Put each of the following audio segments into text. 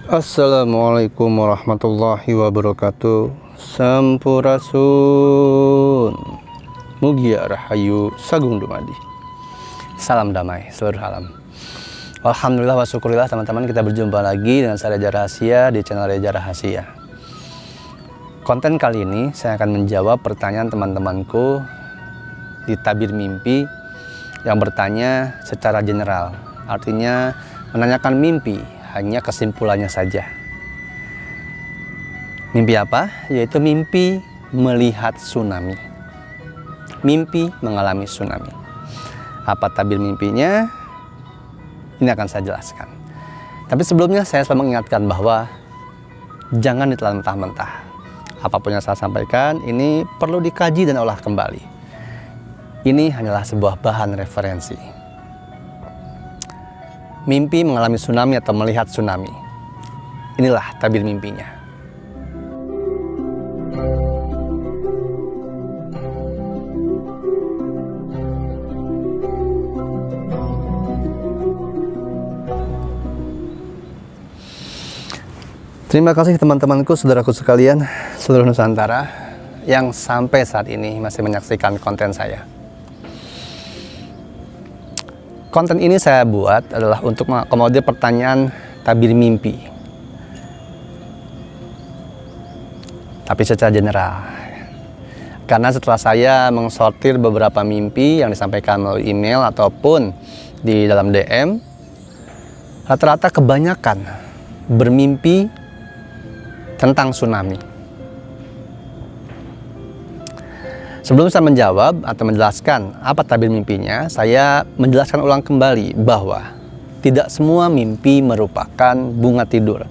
Assalamualaikum warahmatullahi wabarakatuh. Sampurasun Mugia Rahayu Sagung Dumadi. Salam damai seluruh alam. Alhamdulillah wa syukurillah teman-teman, kita berjumpa lagi dengan saya Reza Rahasia di channel Reza Rahasia. Konten kali ini saya akan menjawab pertanyaan teman-temanku di tabir mimpi yang bertanya secara general. Artinya menanyakan mimpi, hanya kesimpulannya saja. Mimpi apa? Yaitu mimpi melihat tsunami. Mimpi mengalami tsunami. Apa tabir mimpinya? Ini akan saya jelaskan. Tapi sebelumnya saya selalu mengingatkan bahwa jangan ditelan mentah-mentah. Apapun yang saya sampaikan ini perlu dikaji dan olah kembali. Ini hanyalah sebuah bahan referensi. Mimpi mengalami tsunami atau melihat tsunami. Inilah tabir mimpinya. Terima kasih teman-temanku, saudaraku sekalian, seluruh Nusantara yang sampai saat ini masih menyaksikan konten saya. Konten ini saya buat adalah untuk mengakomodir pertanyaan tabir mimpi. Tapi secara general. Karena setelah saya mengsortir beberapa mimpi yang disampaikan melalui email ataupun di dalam DM, rata-rata kebanyakan bermimpi tentang tsunami. Sebelum saya menjawab atau menjelaskan apa tabir mimpinya, saya menjelaskan ulang kembali bahwa tidak semua mimpi merupakan bunga tidur.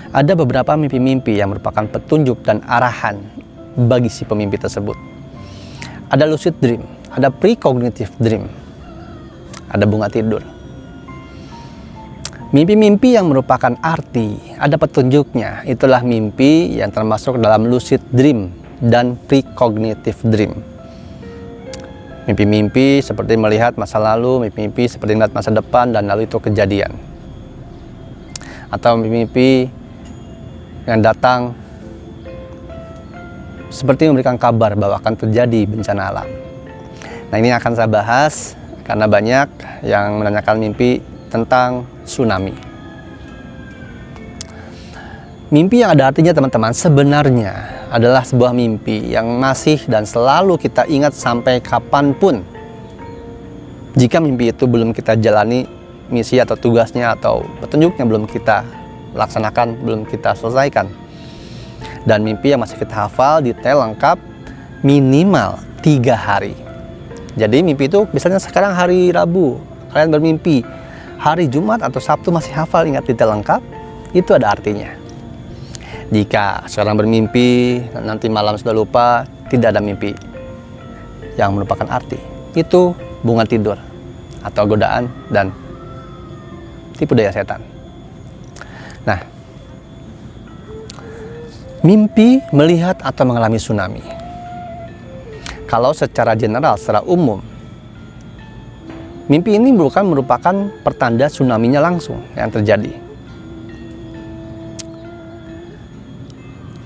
Ada beberapa mimpi-mimpi yang merupakan petunjuk dan arahan bagi si pemimpi tersebut. Ada lucid dream, ada precognitive dream, ada bunga tidur. Mimpi-mimpi yang merupakan arti, ada petunjuknya, itulah mimpi yang termasuk dalam lucid dream dan precognitive dream. Mimpi-mimpi seperti melihat masa lalu, mimpi-mimpi seperti melihat masa depan dan lalu itu kejadian. Atau mimpi-mimpi yang datang seperti memberikan kabar bahwa akan terjadi bencana alam. Nah, ini akan saya bahas karena banyak yang menanyakan mimpi tentang tsunami. Mimpi yang ada artinya teman-teman sebenarnya adalah sebuah mimpi yang masih dan selalu kita ingat sampai kapanpun. Jika mimpi itu belum kita jalani misi atau tugasnya atau petunjuknya belum kita laksanakan, belum kita selesaikan. Dan mimpi yang masih kita hafal detail lengkap minimal 3 hari. Jadi mimpi itu misalnya sekarang hari Rabu, kalian bermimpi hari Jumat atau Sabtu masih hafal, ingat detail lengkap, itu ada artinya. Jika sekarang bermimpi, nanti malam sudah lupa, tidak ada mimpi yang merupakan arti. Itu bunga tidur atau godaan dan tipu daya setan. Nah, mimpi melihat atau mengalami tsunami. Kalau secara general, secara umum, mimpi ini bukan merupakan pertanda tsunami-nya langsung yang terjadi.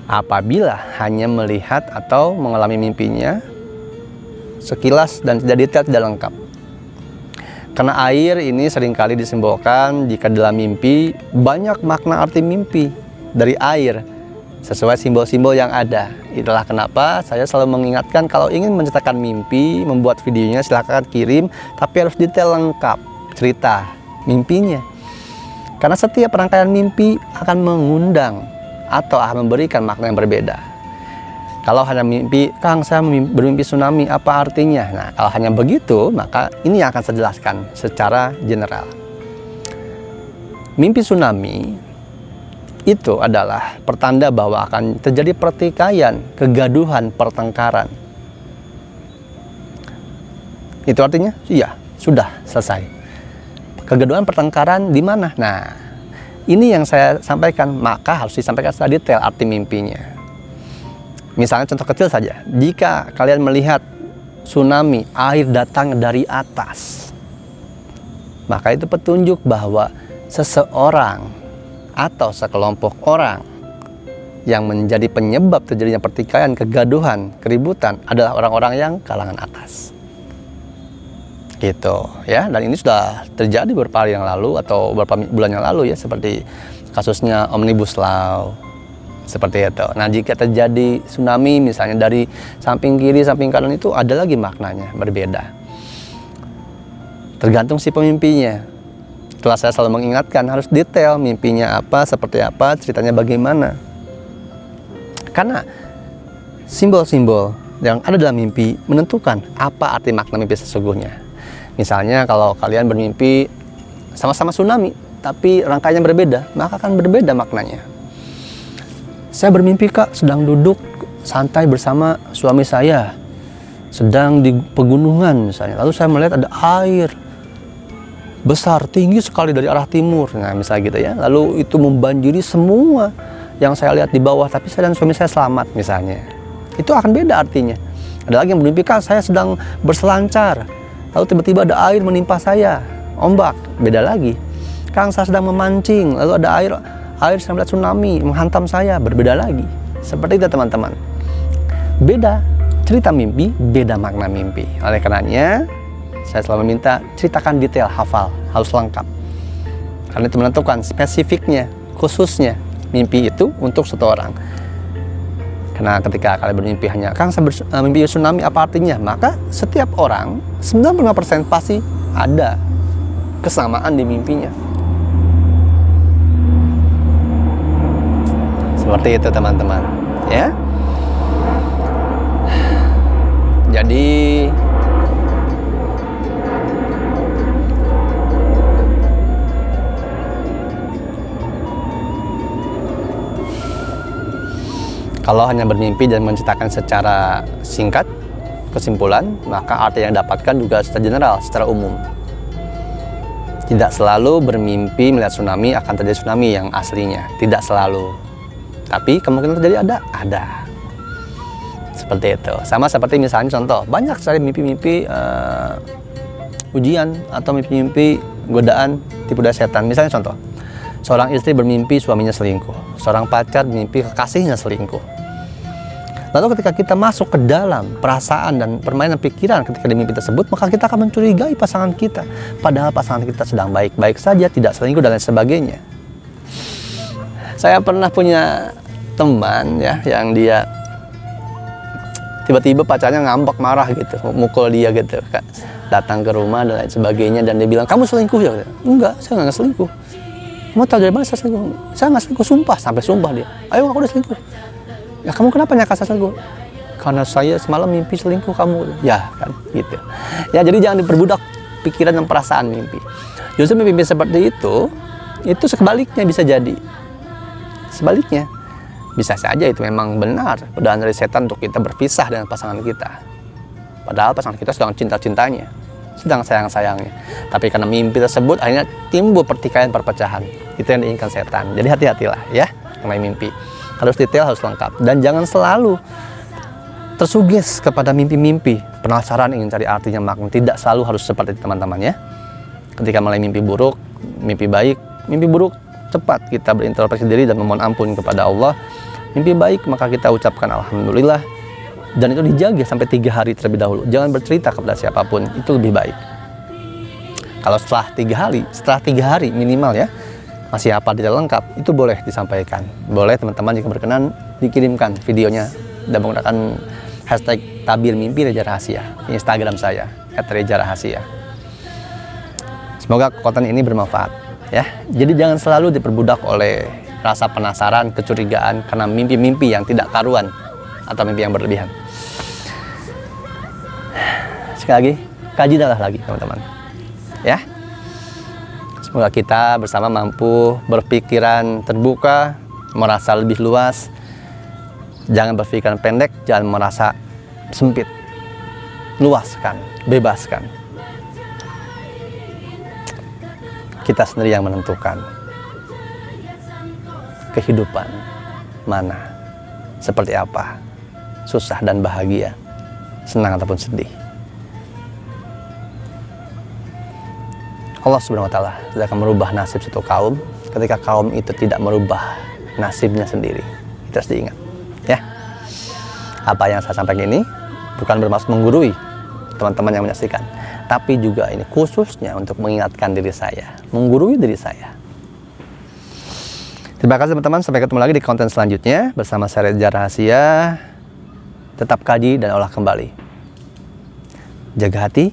Apabila hanya melihat atau mengalami mimpinya sekilas dan tidak detail, tidak lengkap. Karena air ini seringkali disimbolkan jika dalam mimpi banyak makna arti mimpi dari air sesuai simbol-simbol yang ada. Itulah kenapa saya selalu mengingatkan kalau ingin menceritakan mimpi, membuat videonya silahkan kirim, tapi harus detail lengkap cerita mimpinya. Karena setiap rangkaian mimpi akan mengundang atau akan memberikan makna yang berbeda. Kalau hanya mimpi, Kang saya bermimpi tsunami, apa artinya? Nah, kalau hanya begitu, maka ini yang akan saya jelaskan secara general. Mimpi tsunami itu adalah pertanda bahwa akan terjadi pertikaian, kegaduhan, pertengkaran. Itu artinya, iya, sudah selesai. Kegaduhan, pertengkaran di mana? Nah, ini yang saya sampaikan, maka harus disampaikan secara detail arti mimpinya. Misalnya contoh kecil saja, jika kalian melihat tsunami, air datang dari atas, maka itu petunjuk bahwa seseorang atau sekelompok orang yang menjadi penyebab terjadinya pertikaian, kegaduhan, keributan adalah orang-orang yang kalangan atas. Gitu ya, dan ini sudah terjadi beberapa hari yang lalu atau beberapa bulan yang lalu ya, seperti kasusnya Omnibus Law seperti itu. Nah, jika terjadi tsunami misalnya dari samping kiri, samping kanan, itu ada lagi maknanya berbeda. Tergantung si pemimpinya. Setelah saya selalu mengingatkan harus detail mimpinya apa, seperti apa, ceritanya bagaimana. Karena simbol-simbol yang ada dalam mimpi menentukan apa arti makna mimpi sesungguhnya. Misalnya kalau kalian bermimpi sama-sama tsunami, tapi rangkaiannya berbeda, maka akan berbeda maknanya. Saya bermimpi, Kak, sedang duduk santai bersama suami saya, sedang di pegunungan misalnya. Lalu saya melihat ada air besar, tinggi sekali dari arah timur. Nah, misalnya gitu ya. Lalu itu membanjiri semua yang saya lihat di bawah, tapi saya dan suami saya selamat misalnya. Itu akan beda artinya. Ada lagi yang bermimpi, Kak, saya sedang berselancar, lalu tiba-tiba ada air menimpa saya, ombak, beda lagi. Kang, saya sedang memancing, lalu ada air saya melihat tsunami menghantam saya, berbeda lagi. Seperti itu teman-teman. Beda cerita mimpi, beda makna mimpi. Oleh karenanya, saya selalu meminta ceritakan detail, hafal, harus lengkap. Karena itu menentukan spesifiknya, khususnya mimpi itu untuk satu orang. Karena ketika kalian bermimpi hanya, Kang, saya mimpi tsunami, apa artinya? Maka setiap orang 95% pasti ada kesamaan di mimpinya. Seperti itu teman-teman, ya. Jadi kalau hanya bermimpi dan menceritakan secara singkat kesimpulan, maka arti yang dapatkan juga secara general, secara umum. Tidak selalu bermimpi melihat tsunami akan terjadi tsunami yang aslinya, tidak selalu. Tapi kemungkinan terjadi ada. Seperti itu. Sama seperti misalnya contoh, banyak sekali mimpi-mimpi ujian atau mimpi-mimpi godaan tipu daya setan. Misalnya contoh, seorang istri bermimpi suaminya selingkuh, seorang pacar bermimpi kekasihnya selingkuh. Lalu ketika kita masuk ke dalam perasaan dan permainan pikiran ketika di mimpi tersebut, maka kita akan mencurigai pasangan kita. Padahal pasangan kita sedang baik-baik saja, tidak selingkuh dan lain sebagainya. Saya pernah punya teman ya, yang dia tiba-tiba pacarnya ngambek, marah gitu, mukul dia gitu, datang ke rumah dan lain sebagainya, dan dia bilang, kamu selingkuh ya? Enggak, saya nggak selingkuh. Kamu tahu dari mana saya selingkuh? Saya nggak selingkuh, sumpah, sampai sumpah dia. Ayo, aku udah selingkuh. Ya, kamu kenapa nyangka saya selingkuh? Karena saya semalam mimpi selingkuh kamu. Ya kan, gitu. Ya, jadi jangan diperbudak pikiran dan perasaan mimpi. Justru mimpi seperti itu sebaliknya bisa jadi. Sebaliknya, bisa saja itu memang benar godaan dari setan untuk kita berpisah dengan pasangan kita. Padahal pasangan kita sedang cinta-cintanya, sedang sayang-sayangnya. Tapi karena mimpi tersebut akhirnya timbul pertikaian, perpecahan. Itu yang diinginkan setan. Jadi hati-hatilah ya mengenai mimpi. Harus detail, harus lengkap. Dan jangan selalu tersugesti kepada mimpi-mimpi. Penasaran ingin cari artinya, makna. Tidak selalu harus seperti itu teman-teman ya. Ketika mulai mimpi buruk, mimpi baik, mimpi buruk, cepat kita berintrospeksi diri dan memohon ampun kepada Allah. Mimpi baik, maka kita ucapkan alhamdulillah, dan itu dijaga sampai 3 hari terlebih dahulu. Jangan bercerita kepada siapapun, itu lebih baik. Kalau setelah 3 hari minimal ya, masih apa tidak lengkap, itu boleh disampaikan. Boleh teman-teman jika berkenan dikirimkan videonya dan menggunakan hashtag tabir mimpi Reza Rahasia di Instagram saya @reza_rahasia. Semoga konten ini bermanfaat ya. Jadi jangan selalu diperbudak oleh rasa penasaran, kecurigaan karena mimpi-mimpi yang tidak karuan atau mimpi yang berlebihan. Sekali lagi, kajilah lagi teman-teman ya. Semoga kita bersama mampu berpikiran terbuka, merasa lebih luas. Jangan berpikiran pendek, jangan merasa sempit. Luaskan, bebaskan. Kita sendiri yang menentukan kehidupan mana, seperti apa, susah dan bahagia, senang ataupun sedih. Allah Subhanahu wa taala tidak akan merubah nasib suatu kaum ketika kaum itu tidak merubah nasibnya sendiri. Itu harus diingat. Ya. Apa yang saya sampaikan ini bukan bermaksud menggurui teman-teman yang menyaksikan, tapi juga ini khususnya untuk mengingatkan diri saya, menggurui diri saya. Terima kasih teman-teman, sampai ketemu lagi di konten selanjutnya bersama saya Reza Rahasia. Tetap kaji dan olah kembali. Jaga hati,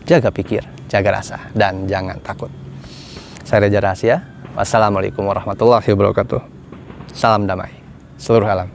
jaga pikir, jaga rasa, dan jangan takut. Saya Reza Rahasia. Wassalamualaikum warahmatullahi wabarakatuh. Salam damai seluruh alam.